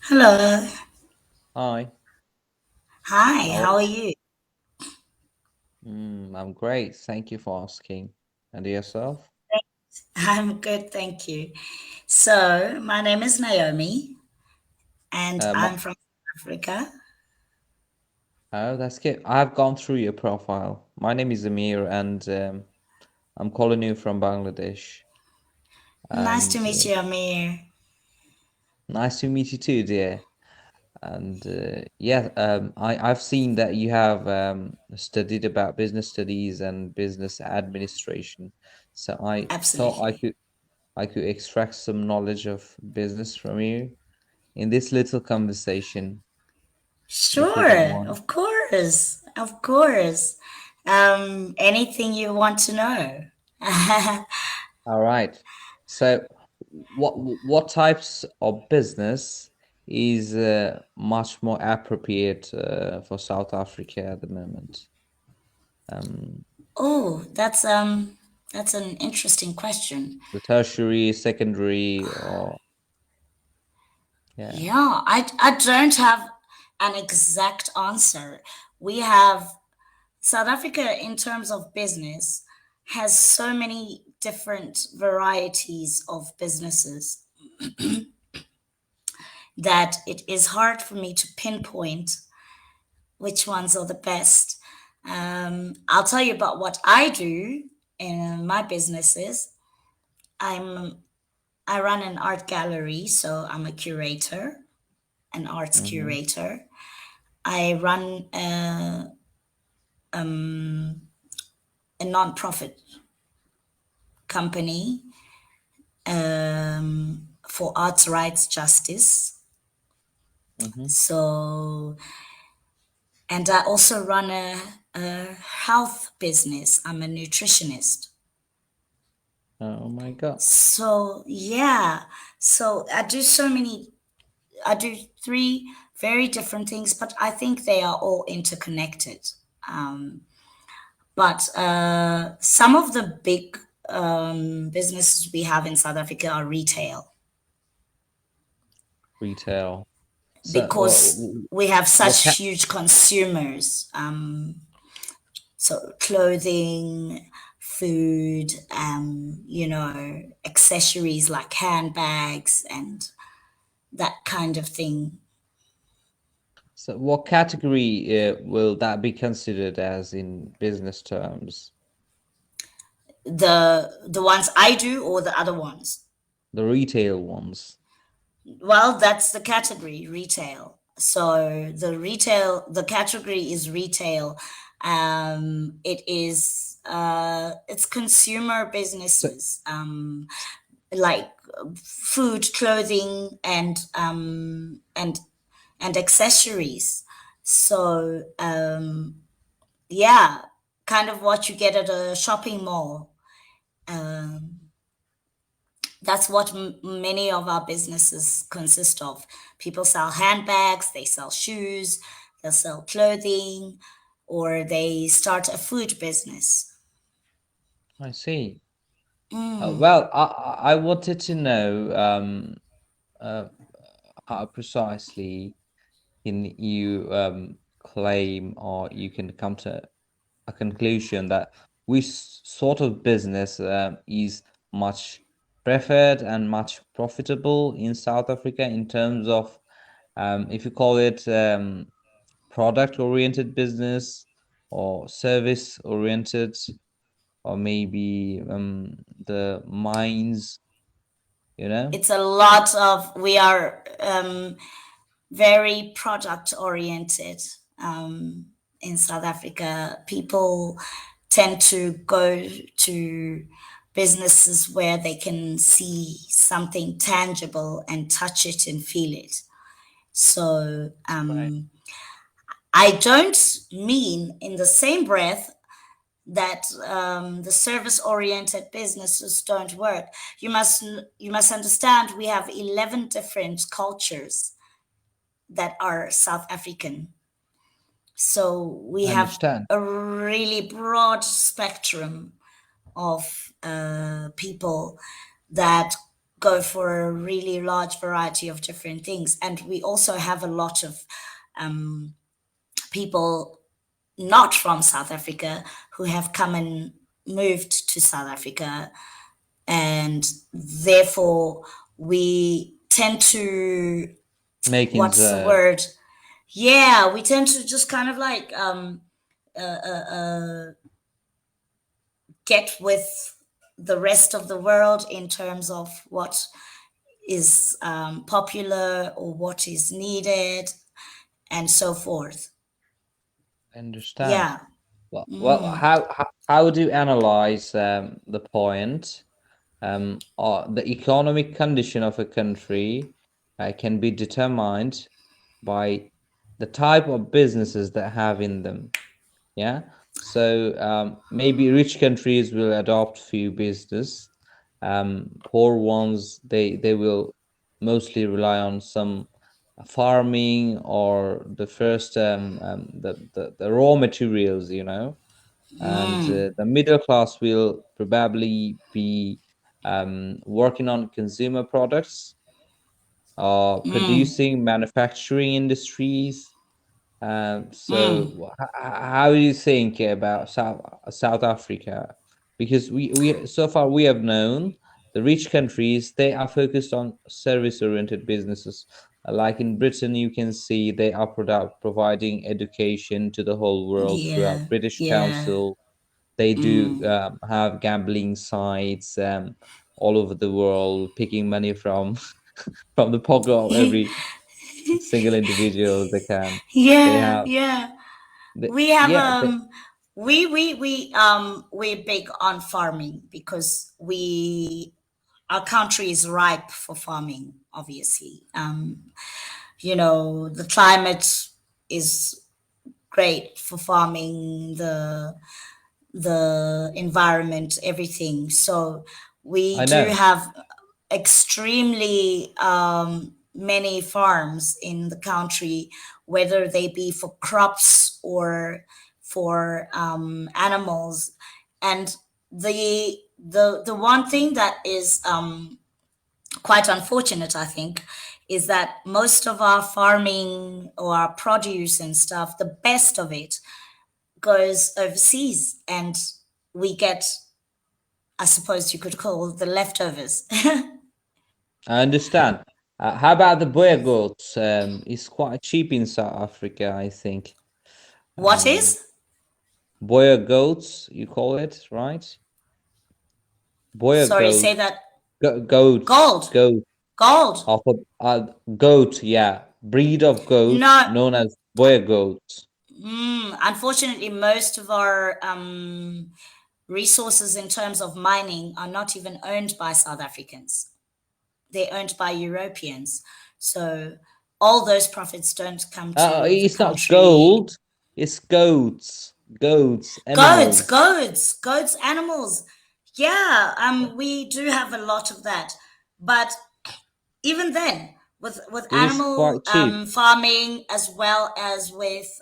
Hello. Hi, Hi, how are how are you? you? I'm great. Thank you for asking. And yourself? I'm good, thank you. So, my name is Naomi and Um, I'm from Africa. oh, that's good. I've gone through your profile. My name is Amir, and I'm calling you from Bangladesh. Nice to And meet you, Amir. nice to meet you too, dear. And yeah, I've seen that you have studied about business studies and business administration. So I thought Absolutely. I could extract some knowledge of business from you in this little conversation, if you don't Sure, mind. of course. Of course. Anything you want to know? All right. So, what types of business is much more appropriate for South Africa at the moment? Um, Oh, that's an interesting question. the tertiary, secondary, or yeah. Yeah, I don't have an exact answer. We have South Africa, in terms of business, has so many different varieties of businesses that it is hard for me to pinpoint which ones are the best. I'll tell you about what I do in my businesses. I'm I run an art gallery, so I'm a curator, an arts Mm-hmm. curator. I run a non-profit company for arts rights justice. Mm-hmm. So, and I also run a health business. I'm a nutritionist. Oh my God. So, yeah. So I do three very different things, but I think they are all interconnected. Um, but some of the big businesses we have in South Africa are retail Retail. So, because we have what such ca huge consumers. So clothing, food, accessories like handbags and that kind of thing. so what category will that be considered as in business terms? The ones I do or the other ones? The retail ones. Well, that's the category, retail. So the category is retail. It's consumer So, businesses, like food, clothing, and accessories. So yeah, kind of what you get at a shopping mall. Um, that's what many of our businesses consist of. People sell handbags, they sell shoes, they'll sell clothing, or they start a food business. I see. Mm. Well, I wanted to know uh, how precisely can you claim or you can come to a conclusion that which sort of business is much preferred and much profitable in South Africa in terms of if you call it product oriented business or service oriented or maybe the mines, you know? It's a lot of, we are very product oriented in South Africa. People tend to go to businesses where they can see something tangible and touch it and feel it. So Right. I don't mean in the same breath that the service oriented businesses don't work. You must understand we have 11 different cultures that are South African. So we I have understand. a really broad spectrum of people that go for a really large variety of different things. And we also have a lot of people not from South Africa who have come and moved to South Africa. And therefore, we tend to, Making what's the the word? Yeah, we tend to just kind of like get with the rest of the world in terms of what is popular or what is needed and so forth. understand. Yeah. Well, how do you analyze the point? The economic condition of a country can be determined by the type of businesses that have in them. Yeah. So maybe rich countries will adopt few business. Poor ones, they will mostly rely on some farming or the first the raw materials, and the middle class will probably be working on consumer products, producing manufacturing industries. How do you think about South Africa? Because we so far we have known the rich countries, they are focused on service-oriented businesses. Like in Britain, you can see they are providing education to the whole world throughout Yeah. British Yeah. Council. They do have gambling sites all over the world, picking money from from the pocket of every single individual they can. They Yeah. have Yeah. the, We have yeah, the, we're big on farming because we our country is ripe for farming, obviously. The climate is great for farming, the environment, everything. So we I do know. have extremely many farms in the country, whether they be for crops or for animals. And the one thing that is quite unfortunate, I think, is that most of our farming or our produce and stuff, the best of it goes overseas, and we get, I suppose you could call, the leftovers. I understand. How about the boer goats? It's quite cheap in South Africa, I think. What Um, is? boer goats, you call it, right? Boer Sorry, goat, say that. goats, Gold. goat Gold. of goat, yeah, breed of goat No. known as boer goats. Unfortunately, most of our resources in terms of mining are not even owned by South Africans. They're owned by Europeans. So all those profits don't come to the It's not country. gold, it's goats, goats, Goats, animals. goats, goats, animals. Yeah, we do have a lot of that. But even then, with It is animal quite cheap. farming as well as with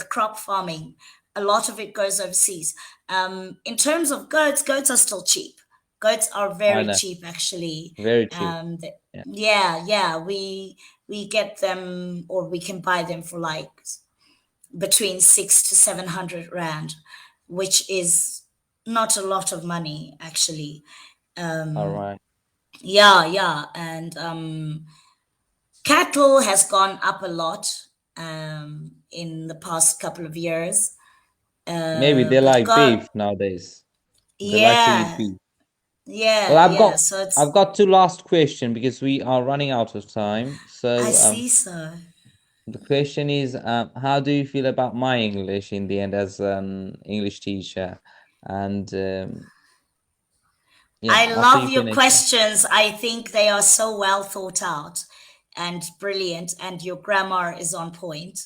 crop farming, a lot of it goes overseas. In terms of goats, goats are still cheap. Goats are I very know, cheap, actually. very cheap. Um, th- Yeah. yeah, yeah, we get them, or we can buy them for like between 6 to 700 rand, which is not a lot of money, actually. All Um, right. yeah, yeah, and cattle has gone up a lot in the past couple of years. Maybe they But like God, beef nowadays. They like to eat yeah, beef. Well, yeah, yeah. So I've it's, got two last question because we are running out of time. I So see, so. the question is, how do you feel about my English in the end as an English teacher? And I after love you your finish, questions. I think they are so well thought out and brilliant, and your grammar is on point.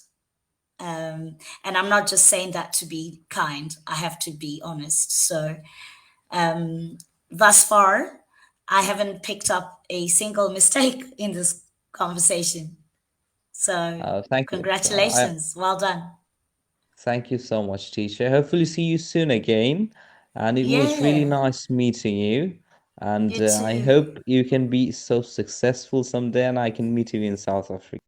And I'm not just saying that to be kind, I have to be honest. So, thus far, I haven't picked up a single mistake in this conversation. So, thank you. congratulations. Well done. Thank you so much, teacher. Hopefully, see you soon again. And it was really Yeah. nice meeting you. And You I too. hope you can be so successful someday and I can meet you in South Africa.